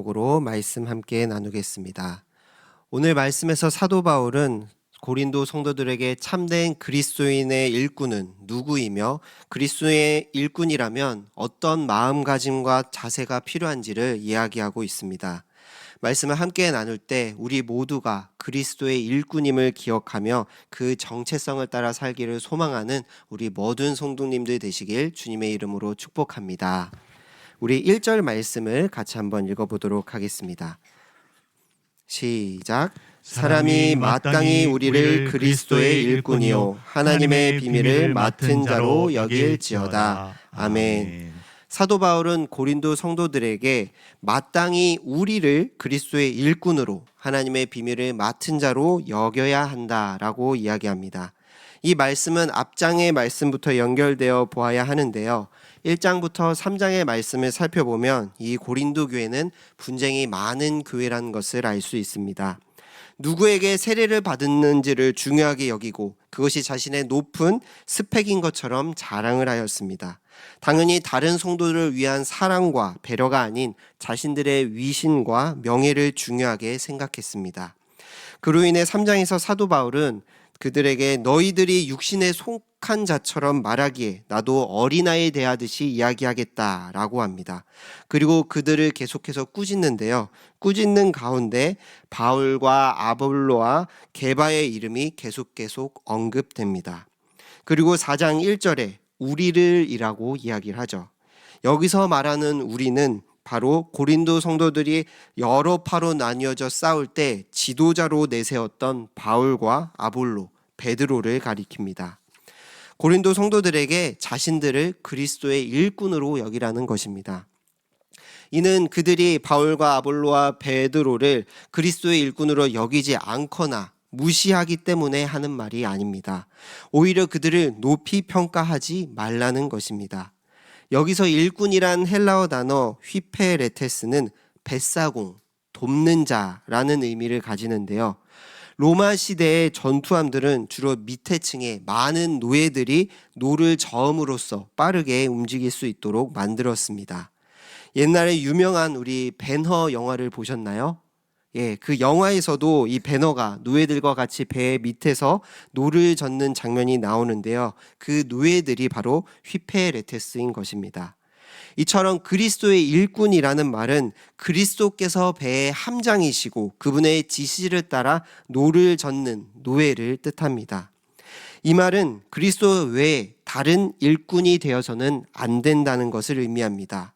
제목으로 말씀 함께 나누겠습니다. 오늘 말씀에서 사도 바울은 고린도 성도들에게 참된 그리스도인의 일꾼은 누구이며 그리스도의 일꾼이라면 어떤 마음가짐과 자세가 필요한지를 이야기하고 있습니다. 말씀을 함께 나눌 때 우리 모두가 그리스도의 일꾼임을 기억하며 그 정체성을 따라 살기를 소망하는 우리 모든 성도님들 되시길 주님의 이름으로 축복합니다. 우리 1절 말씀을 같이 한번 읽어보도록 하겠습니다. 시작. 사람이 마땅히 우리를 그리스도의 일꾼이요 하나님의 비밀을 맡은 자로 여길지어다. 아멘. 사도 바울은 고린도 성도들에게 마땅히 우리를 그리스도의 일꾼으로 하나님의 비밀을 맡은 자로 여겨야 한다라고 이야기합니다. 이 말씀은 앞장의 말씀부터 연결되어 보아야 하는데요. 1장부터 3장의 말씀을 살펴보면 이 고린도 교회는 분쟁이 많은 교회라는 것을 알 수 있습니다. 누구에게 세례를 받았는지를 중요하게 여기고 그것이 자신의 높은 스펙인 것처럼 자랑을 하였습니다. 당연히 다른 성도들을 위한 사랑과 배려가 아닌 자신들의 위신과 명예를 중요하게 생각했습니다. 그로 인해 3장에서 사도 바울은 그들에게 너희들이 육신에 속한 자처럼 말하기에 나도 어린아이에 대하듯이 이야기하겠다라고 합니다. 그리고 그들을 계속해서 꾸짖는데요. 꾸짖는 가운데 바울과 아볼로와 게바의 이름이 계속 언급됩니다. 그리고 4장 1절에 우리를이라고 이야기를 하죠. 여기서 말하는 우리는 바로 고린도 성도들이 여러 파로 나뉘어져 싸울 때 지도자로 내세웠던 바울과 아볼로, 베드로를 가리킵니다. 고린도 성도들에게 자신들을 그리스도의 일꾼으로 여기라는 것입니다. 이는 그들이 바울과 아볼로와 베드로를 그리스도의 일꾼으로 여기지 않거나 무시하기 때문에 하는 말이 아닙니다. 오히려 그들을 높이 평가하지 말라는 것입니다. 여기서 일꾼이란 헬라어 단어 휘페레테스는 뱃사공, 돕는 자라는 의미를 가지는데요. 로마 시대의 전투함들은 주로 밑에 층에 많은 노예들이 노를 저음으로써 빠르게 움직일 수 있도록 만들었습니다. 옛날에 유명한 우리 벤허 영화를 보셨나요? 그 영화에서도 이 배너가 노예들과 같이 배 밑에서 노를 젓는 장면이 나오는데요. 그 노예들이 바로 휘페레테스인 것입니다. 이처럼 그리스도의 일꾼이라는 말은 그리스도께서 배의 함장이시고 그분의 지시를 따라 노를 젓는 노예를 뜻합니다. 이 말은 그리스도 외에 다른 일꾼이 되어서는 안 된다는 것을 의미합니다.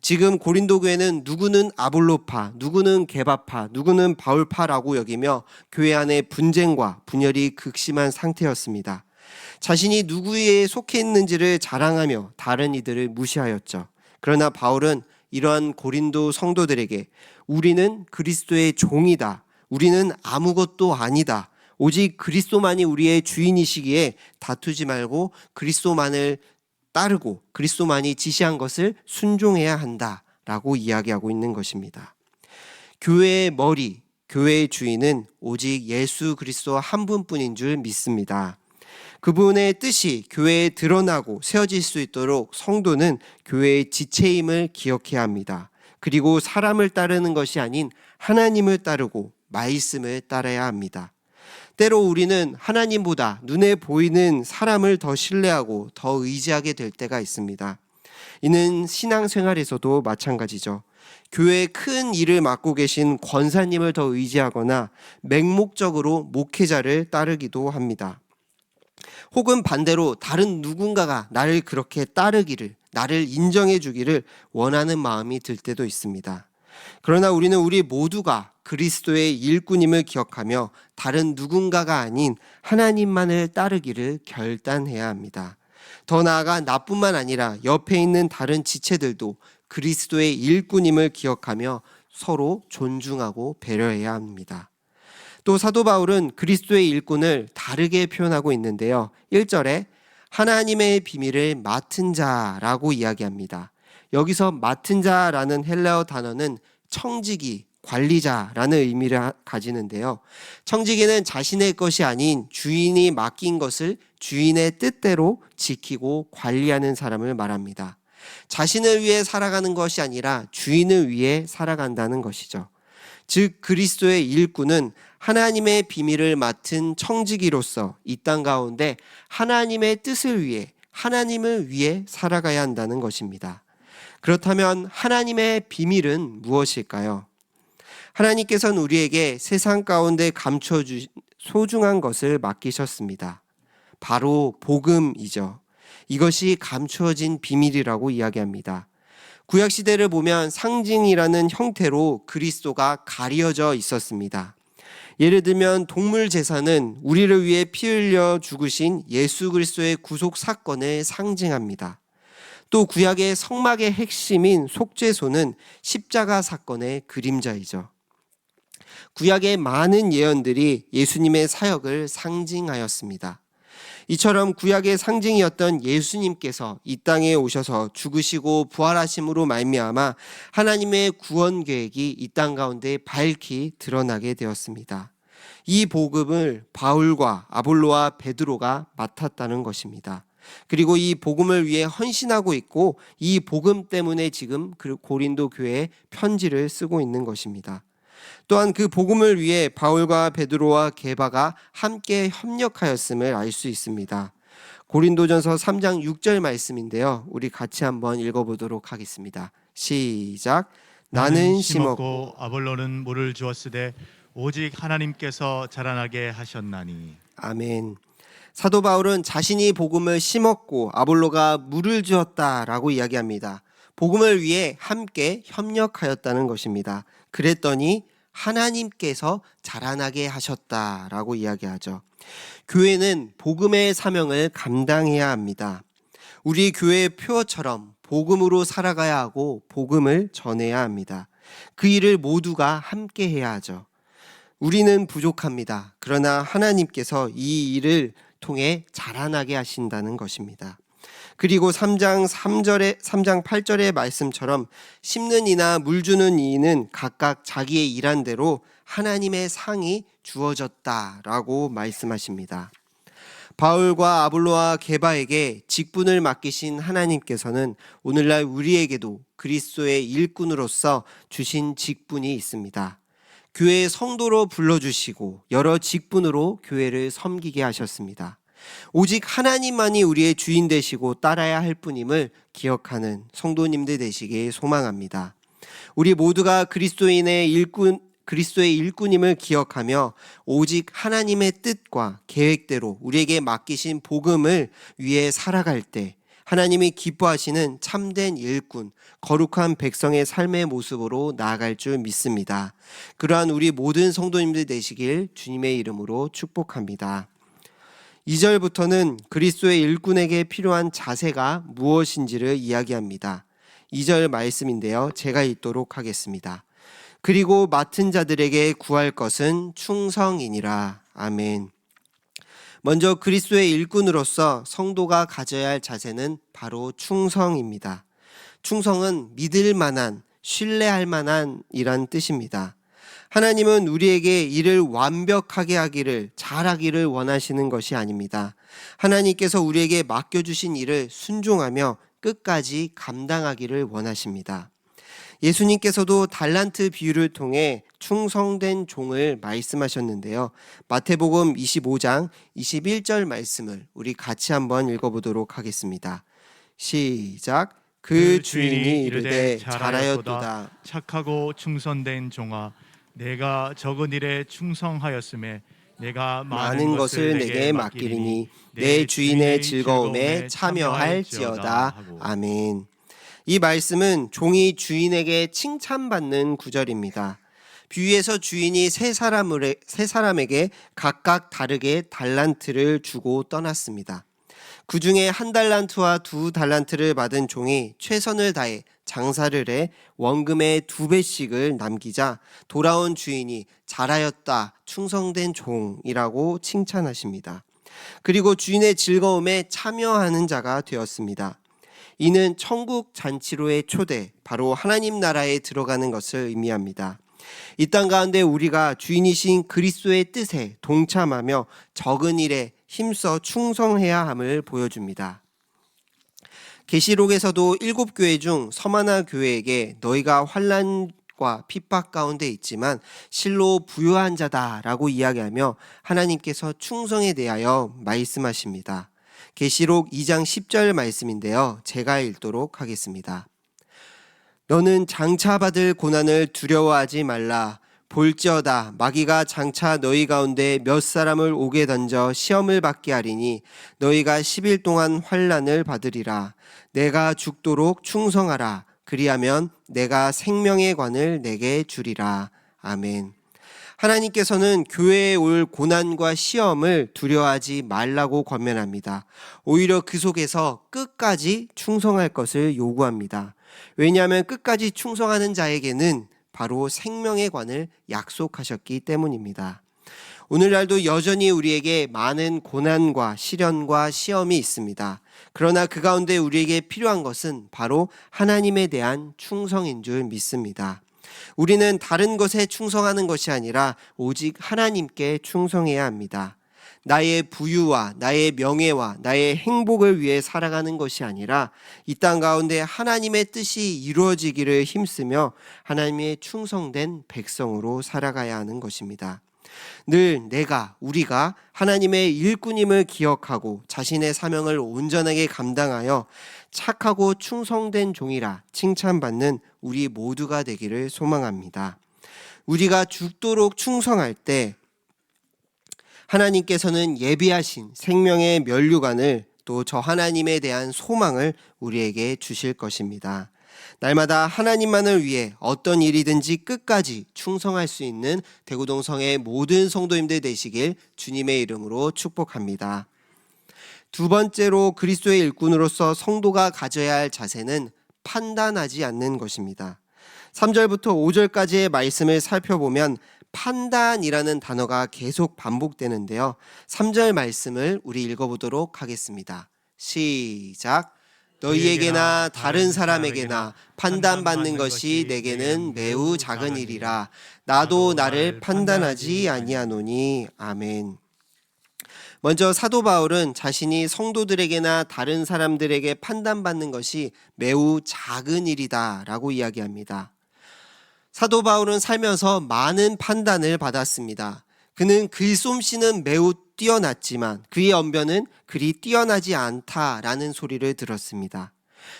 지금 고린도 교회는 누구는 아볼로파, 누구는 게바파, 누구는 바울파라고 여기며 교회 안에 분쟁과 분열이 극심한 상태였습니다. 자신이 누구에 속해 있는지를 자랑하며 다른 이들을 무시하였죠. 그러나 바울은 이러한 고린도 성도들에게 우리는 그리스도의 종이다. 우리는 아무것도 아니다. 오직 그리스도만이 우리의 주인이시기에 다투지 말고 그리스도만을 따르고 그리스도만이 지시한 것을 순종해야 한다라고 이야기하고 있는 것입니다. 교회의 머리, 교회의 주인은 오직 예수 그리스도 한 분뿐인 줄 믿습니다. 그분의 뜻이 교회에 드러나고 세워질 수 있도록 성도는 교회의 지체임을 기억해야 합니다. 그리고 사람을 따르는 것이 아닌 하나님을 따르고 말씀을 따라야 합니다. 때로 우리는 하나님보다 눈에 보이는 사람을 더 신뢰하고 더 의지하게 될 때가 있습니다. 이는 신앙생활에서도 마찬가지죠. 교회의 큰 일을 맡고 계신 권사님을 더 의지하거나 맹목적으로 목회자를 따르기도 합니다. 혹은 반대로 다른 누군가가 나를 그렇게 따르기를, 나를 인정해 주기를 원하는 마음이 들 때도 있습니다. 그러나 우리는 우리 모두가 그리스도의 일꾼임을 기억하며 다른 누군가가 아닌 하나님만을 따르기를 결단해야 합니다. 더 나아가 나뿐만 아니라 옆에 있는 다른 지체들도 그리스도의 일꾼임을 기억하며 서로 존중하고 배려해야 합니다. 또 사도 바울은 그리스도의 일꾼을 다르게 표현하고 있는데요. 1절에 하나님의 비밀을 맡은 자라고 이야기합니다. 여기서 맡은 자라는 헬라어 단어는 청지기, 관리자라는 의미를 가지는데요. 청지기는 자신의 것이 아닌 주인이 맡긴 것을 주인의 뜻대로 지키고 관리하는 사람을 말합니다. 자신을 위해 살아가는 것이 아니라 주인을 위해 살아간다는 것이죠. 즉 그리스도의 일꾼은 하나님의 비밀을 맡은 청지기로서 이 땅 가운데 하나님의 뜻을 위해, 하나님을 위해 살아가야 한다는 것입니다. 그렇다면 하나님의 비밀은 무엇일까요? 하나님께서는 우리에게 세상 가운데 감춰주신 소중한 것을 맡기셨습니다. 바로 복음이죠. 이것이 감추어진 비밀이라고 이야기합니다. 구약시대를 보면 상징이라는 형태로 그리스도가 가려져 있었습니다. 예를 들면 동물 제사는 우리를 위해 피 흘려 죽으신 예수 그리스도의 구속 사건을 상징합니다. 또 구약의 성막의 핵심인 속죄소는 십자가 사건의 그림자이죠. 구약의 많은 예언들이 예수님의 사역을 상징하였습니다. 이처럼 구약의 상징이었던 예수님께서 이 땅에 오셔서 죽으시고 부활하심으로 말미암아 하나님의 구원 계획이 이 땅 가운데 밝히 드러나게 되었습니다. 이 복음을 바울과 아볼로와 베드로가 맡았다는 것입니다. 그리고 이 복음을 위해 헌신하고 있고 이 복음 때문에 지금 고린도 교회에 편지를 쓰고 있는 것입니다. 또한 그 복음을 위해 바울과 베드로와 게바가 함께 협력하였음을 알 수 있습니다. 고린도전서 3장 6절 말씀인데요. 우리 같이 한번 읽어보도록 하겠습니다. 시작. 나는 심었고 아볼로는 물을 주었으되 오직 하나님께서 자라나게 하셨나니. 아멘. 사도 바울은 자신이 복음을 심었고 아볼로가 물을 주었다라고 이야기합니다. 복음을 위해 함께 협력하였다는 것입니다. 그랬더니 하나님께서 자라나게 하셨다라고 이야기하죠. 교회는 복음의 사명을 감당해야 합니다. 우리 교회의 표어처럼 복음으로 살아가야 하고 복음을 전해야 합니다. 그 일을 모두가 함께 해야 하죠. 우리는 부족합니다. 그러나 하나님께서 이 일을 통해 자라나게 하신다는 것입니다. 그리고 3장 8절의 말씀처럼 심는 이나 물 주는 이는 각각 자기의 일한 대로 하나님의 상이 주어졌다라고 말씀하십니다. 바울과 아볼로와 게바에게 직분을 맡기신 하나님께서는 오늘날 우리에게도 그리스도의 일꾼으로서 주신 직분이 있습니다. 교회의 성도로 불러주시고 여러 직분으로 교회를 섬기게 하셨습니다. 오직 하나님만이 우리의 주인 되시고 따라야 할 뿐임을 기억하는 성도님들 되시길 소망합니다. 우리 모두가 그리스도의 일꾼임을 기억하며 오직 하나님의 뜻과 계획대로 우리에게 맡기신 복음을 위해 살아갈 때 하나님이 기뻐하시는 참된 일꾼, 거룩한 백성의 삶의 모습으로 나아갈 줄 믿습니다. 그러한 우리 모든 성도님들 되시길 주님의 이름으로 축복합니다. 2절부터는 그리스도의 일꾼에게 필요한 자세가 무엇인지를 이야기합니다. 2절 말씀인데요. 제가 읽도록 하겠습니다. 그리고 맡은 자들에게 구할 것은 충성이니라. 아멘. 먼저 그리스도의 일꾼으로서 성도가 가져야 할 자세는 바로 충성입니다. 충성은 믿을 만한, 신뢰할 만한 이란 뜻입니다. 하나님은 우리에게 일을 완벽하게 하기를, 잘하기를 원하시는 것이 아닙니다. 하나님께서 우리에게 맡겨주신 일을 순종하며 끝까지 감당하기를 원하십니다. 예수님께서도 달란트 비유를 통해 충성된 종을 말씀하셨는데요. 마태복음 25장 21절 말씀을 우리 같이 한번 읽어보도록 하겠습니다. 시작. 그 주인이 이르되 잘하였도다. 착하고 충성된 종아, 내가 적은 일에 충성하였음에 내가 많은 것을 내게 맡기리니 내 주인의 즐거움에 참여할지어다. 아멘. 이 말씀은 종이 주인에게 칭찬받는 구절입니다. 비유에서 주인이 세 사람에게 각각 다르게 달란트를 주고 떠났습니다. 그 중에 1달란트와 2달란트를 받은 종이 최선을 다해 장사를 해 원금의 2배씩을 남기자 돌아온 주인이 잘하였다, 충성된 종이라고 칭찬하십니다. 그리고 주인의 즐거움에 참여하는 자가 되었습니다. 이는 천국 잔치로의 초대, 바로 하나님 나라에 들어가는 것을 의미합니다. 이 땅 가운데 우리가 주인이신 그리스도의 뜻에 동참하며 적은 일에 힘써 충성해야 함을 보여줍니다. 계시록에서도 7교회 중 서마나 교회에게 너희가 환난과 핍박 가운데 있지만 실로 부유한 자다라고 이야기하며 하나님께서 충성에 대하여 말씀하십니다. 계시록 2장 10절 말씀인데요. 제가 읽도록 하겠습니다. 너는 장차 받을 고난을 두려워하지 말라. 볼지어다 마귀가 장차 너희 가운데 몇 사람을 옥에 던져 시험을 받게 하리니 너희가 10일 동안 환난을 받으리라. 내가 죽도록 충성하라. 그리하면 내가 생명의 관을 내게 주리라. 아멘. 하나님께서는 교회에 올 고난과 시험을 두려워하지 말라고 권면합니다. 오히려 그 속에서 끝까지 충성할 것을 요구합니다. 왜냐하면 끝까지 충성하는 자에게는 바로 생명의 관을 약속하셨기 때문입니다. 오늘날도 여전히 우리에게 많은 고난과 시련과 시험이 있습니다. 그러나 그 가운데 우리에게 필요한 것은 바로 하나님에 대한 충성인 줄 믿습니다. 우리는 다른 것에 충성하는 것이 아니라 오직 하나님께 충성해야 합니다. 나의 부유와 나의 명예와 나의 행복을 위해 살아가는 것이 아니라 이 땅 가운데 하나님의 뜻이 이루어지기를 힘쓰며 하나님의 충성된 백성으로 살아가야 하는 것입니다. 늘 우리가 하나님의 일꾼임을 기억하고 자신의 사명을 온전하게 감당하여 착하고 충성된 종이라 칭찬받는 우리 모두가 되기를 소망합니다. 우리가 죽도록 충성할 때 하나님께서는 예비하신 생명의 면류관을 또 저 하나님에 대한 소망을 우리에게 주실 것입니다. 날마다 하나님만을 위해 어떤 일이든지 끝까지 충성할 수 있는 대구동성의 모든 성도님들 되시길 주님의 이름으로 축복합니다. 두 번째로 그리스도의 일꾼으로서 성도가 가져야 할 자세는 판단하지 않는 것입니다. 3절부터 5절까지의 말씀을 살펴보면 판단이라는 단어가 계속 반복되는데요. 3절 말씀을 우리 읽어보도록 하겠습니다. 시작. 너희에게나 다른 사람에게나 판단받는 것이 내게는 매우 작은 일이라. 나도 나를 판단하지 아니하노니. 아멘. 먼저 사도 바울은 자신이 성도들에게나 다른 사람들에게 판단받는 것이 매우 작은 일이다 라고 이야기합니다. 사도 바울은 살면서 많은 판단을 받았습니다. 그는 글솜씨는 매우 뛰어났지만 그의 언변은 그리 뛰어나지 않다라는 소리를 들었습니다.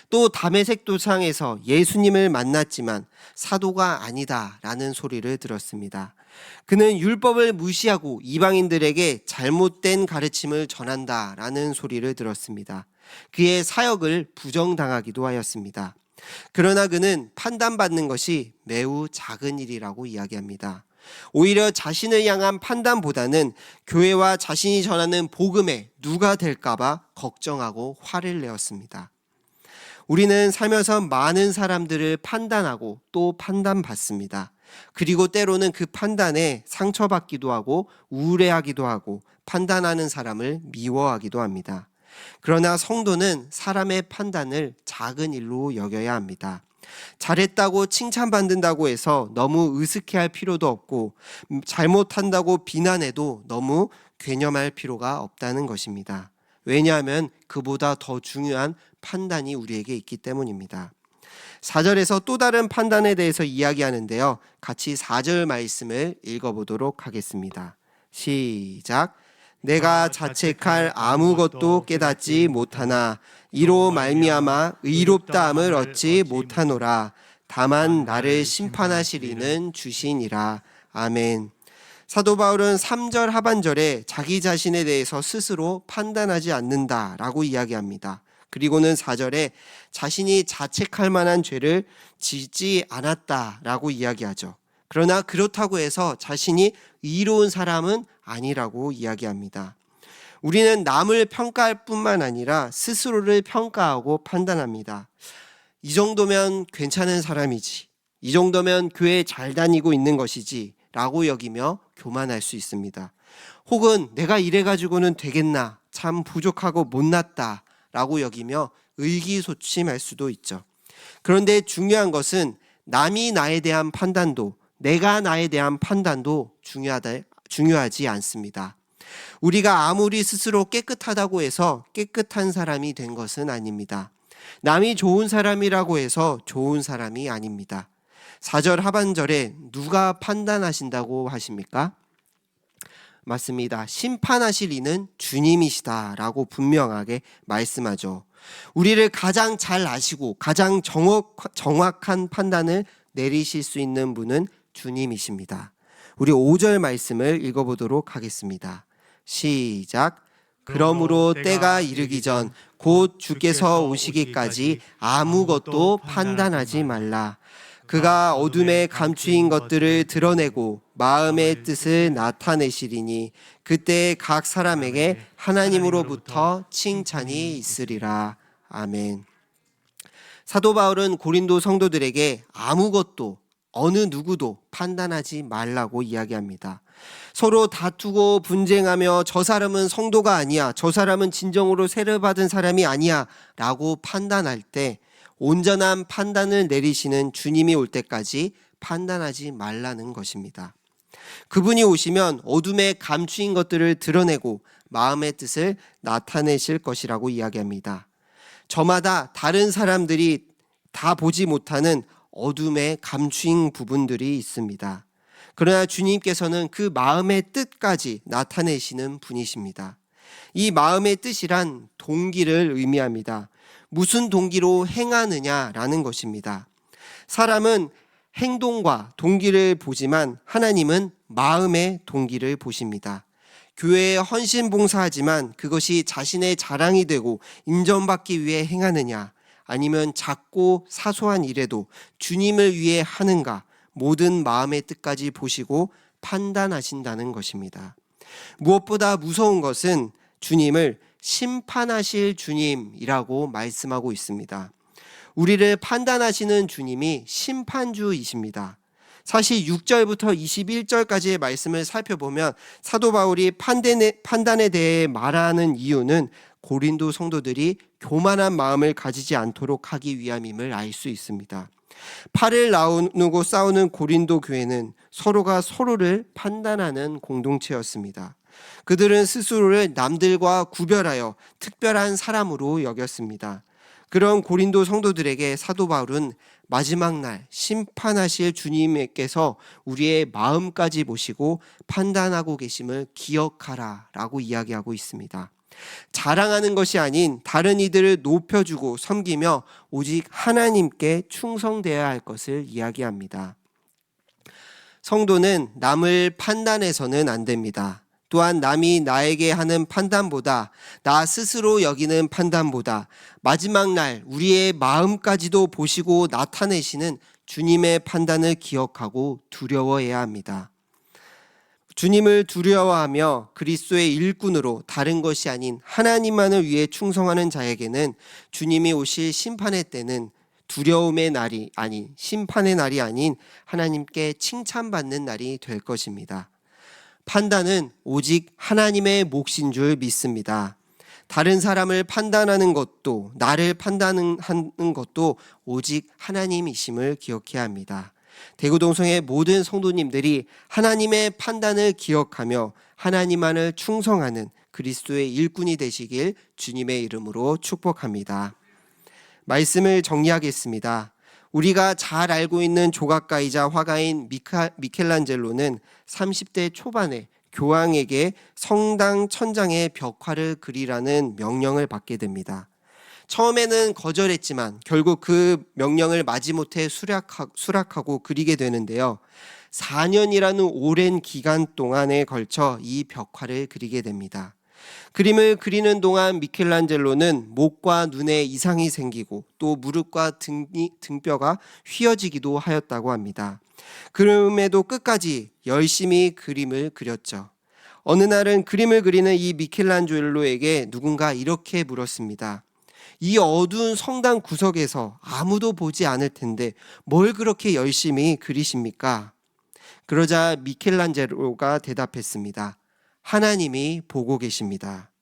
또 다메섹 도상에서 예수님을 만났지만 사도가 아니다라는 소리를 들었습니다. 그는 율법을 무시하고 이방인들에게 잘못된 가르침을 전한다라는 소리를 들었습니다. 그의 사역을 부정당하기도 하였습니다. 그러나 그는 판단받는 것이 매우 작은 일이라고 이야기합니다. 오히려 자신을 향한 판단보다는 교회와 자신이 전하는 복음에 누가 될까봐 걱정하고 화를 내었습니다. 우리는 살면서 많은 사람들을 판단하고 또 판단받습니다. 그리고 때로는 그 판단에 상처받기도 하고 우울해하기도 하고 판단하는 사람을 미워하기도 합니다. 그러나 성도는 사람의 판단을 작은 일로 여겨야 합니다. 잘했다고 칭찬받는다고 해서 너무 으스케할 필요도 없고 잘못한다고 비난해도 너무 괴념할 필요가 없다는 것입니다. 왜냐하면 그보다 더 중요한 판단이 우리에게 있기 때문입니다. 4절에서 또 다른 판단에 대해서 이야기하는데요. 같이 4절 말씀을 읽어보도록 하겠습니다. 시작. 내가 자책할 아무것도 깨닫지 못하나 이로 말미암아 의롭다함을 얻지 못하노라. 다만 나를 심판하시리는 주시니라. 아멘. 사도 바울은 3절 하반절에 자기 자신에 대해서 스스로 판단하지 않는다라고 이야기합니다. 그리고는 4절에 자신이 자책할 만한 죄를 짓지 않았다라고 이야기하죠. 그러나 그렇다고 해서 자신이 의로운 사람은 아니라고 이야기합니다. 우리는 남을 평가할 뿐만 아니라 스스로를 평가하고 판단합니다. 이 정도면 괜찮은 사람이지, 이 정도면 교회 잘 다니고 있는 것이지 라고 여기며 교만할 수 있습니다. 혹은 내가 이래가지고는 되겠나, 참 부족하고 못났다 라고 여기며 의기소침할 수도 있죠. 그런데 중요한 것은 남이 나에 대한 판단도 내가 나에 대한 판단도 중요하지 않습니다. 우리가 아무리 스스로 깨끗하다고 해서 깨끗한 사람이 된 것은 아닙니다. 남이 좋은 사람이라고 해서 좋은 사람이 아닙니다. 4절 하반절에 누가 판단하신다고 하십니까? 맞습니다. 심판하실 이는 주님이시다라고 분명하게 말씀하죠. 우리를 가장 잘 아시고 가장 정확한 판단을 내리실 수 있는 분은 주님이십니다. 우리 5절 말씀을 읽어보도록 하겠습니다. 시작. 그러므로 때가 이르기 전 곧 주께서 오시기까지 아무것도 판단하지 말라. 그가 어둠에 감추인 것들을 드러내고 마음의 뜻을 나타내시리니 그때 각 사람에게 하나님으로부터 칭찬이 있으리라. 아멘. 사도 바울은 고린도 성도들에게 아무것도 어느 누구도 판단하지 말라고 이야기합니다. 서로 다투고 분쟁하며 저 사람은 성도가 아니야, 저 사람은 진정으로 세례 받은 사람이 아니야 라고 판단할 때 온전한 판단을 내리시는 주님이 올 때까지 판단하지 말라는 것입니다. 그분이 오시면 어둠에 감추인 것들을 드러내고 마음의 뜻을 나타내실 것이라고 이야기합니다. 저마다 다른 사람들이 다 보지 못하는 어둠에 감추인 부분들이 있습니다. 그러나 주님께서는 그 마음의 뜻까지 나타내시는 분이십니다. 이 마음의 뜻이란 동기를 의미합니다. 무슨 동기로 행하느냐라는 것입니다. 사람은 행동과 동기를 보지만 하나님은 마음의 동기를 보십니다. 교회에 헌신 봉사하지만 그것이 자신의 자랑이 되고 인정받기 위해 행하느냐, 아니면 작고 사소한 일에도 주님을 위해 하는가, 모든 마음의 뜻까지 보시고 판단하신다는 것입니다. 무엇보다 무서운 것은 주님을 심판하실 주님이라고 말씀하고 있습니다. 우리를 판단하시는 주님이 심판주이십니다. 사실 6절부터 21절까지의 말씀을 살펴보면 사도 바울이 판단에 대해 말하는 이유는 고린도 성도들이 교만한 마음을 가지지 않도록 하기 위함임을 알 수 있습니다. 팔을 나누고 싸우는 고린도 교회는 서로가 서로를 판단하는 공동체였습니다. 그들은 스스로를 남들과 구별하여 특별한 사람으로 여겼습니다. 그런 고린도 성도들에게 사도 바울은 마지막 날 심판하실 주님께서 우리의 마음까지 보시고 판단하고 계심을 기억하라 라고 이야기하고 있습니다. 자랑하는 것이 아닌 다른 이들을 높여주고 섬기며 오직 하나님께 충성되어야 할 것을 이야기합니다. 성도는 남을 판단해서는 안 됩니다. 또한 남이 나에게 하는 판단보다, 나 스스로 여기는 판단보다 마지막 날 우리의 마음까지도 보시고 나타내시는 주님의 판단을 기억하고 두려워해야 합니다. 주님을 두려워하며 그리스도의 일꾼으로 다른 것이 아닌 하나님만을 위해 충성하는 자에게는 주님이 오실 심판의 때는 두려움의 날이 아닌, 심판의 날이 아닌 하나님께 칭찬받는 날이 될 것입니다. 판단은 오직 하나님의 몫인 줄 믿습니다. 다른 사람을 판단하는 것도, 나를 판단하는 것도 오직 하나님이심을 기억해야 합니다. 대구동성의 모든 성도님들이 하나님의 판단을 기억하며 하나님만을 충성하는 그리스도의 일꾼이 되시길 주님의 이름으로 축복합니다. 말씀을 정리하겠습니다. 우리가 잘 알고 있는 조각가이자 화가인 미켈란젤로는 30대 초반에 교황에게 성당 천장에 벽화를 그리라는 명령을 받게 됩니다. 처음에는 거절했지만 결국 그 명령을 마지못해 수락하고 그리게 되는데요. 4년이라는 오랜 기간 동안에 걸쳐 이 벽화를 그리게 됩니다. 그림을 그리는 동안 미켈란젤로는 목과 눈에 이상이 생기고 또 무릎과 등뼈가 휘어지기도 하였다고 합니다. 그럼에도 끝까지 열심히 그림을 그렸죠. 어느 날은 그림을 그리는 이 미켈란젤로에게 누군가 이렇게 물었습니다. 이 어두운 성당 구석에서 아무도 보지 않을 텐데 뭘 그렇게 열심히 그리십니까? 그러자 미켈란젤로가 대답했습니다. 하나님이 보고 계십니다.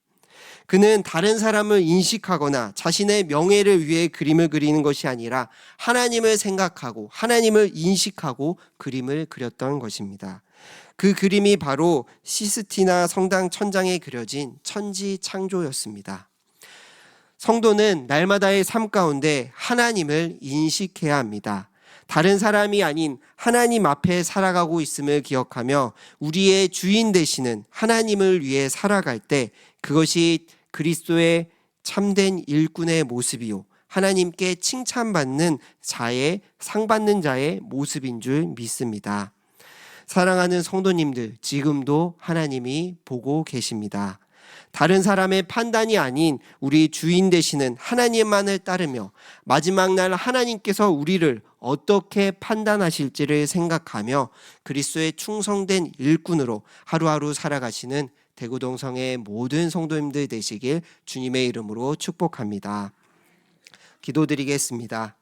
그는 다른 사람을 인식하거나 자신의 명예를 위해 그림을 그리는 것이 아니라 하나님을 생각하고 하나님을 인식하고 그림을 그렸던 것입니다. 그 그림이 바로 시스티나 성당 천장에 그려진 천지 창조였습니다. 성도는 날마다의 삶 가운데 하나님을 인식해야 합니다. 다른 사람이 아닌 하나님 앞에 살아가고 있음을 기억하며 우리의 주인 되시는 하나님을 위해 살아갈 때 그것이 그리스도의 참된 일꾼의 모습이요 하나님께 칭찬받는 자의 상받는 자의 모습인 줄 믿습니다. 사랑하는 성도님들, 지금도 하나님이 보고 계십니다. 다른 사람의 판단이 아닌 우리 주인 되시는 하나님만을 따르며 마지막 날 하나님께서 우리를 어떻게 판단하실지를 생각하며 그리스도의 충성된 일꾼으로 하루하루 살아가시는 대구동성의 모든 성도님들 되시길 주님의 이름으로 축복합니다. 기도드리겠습니다.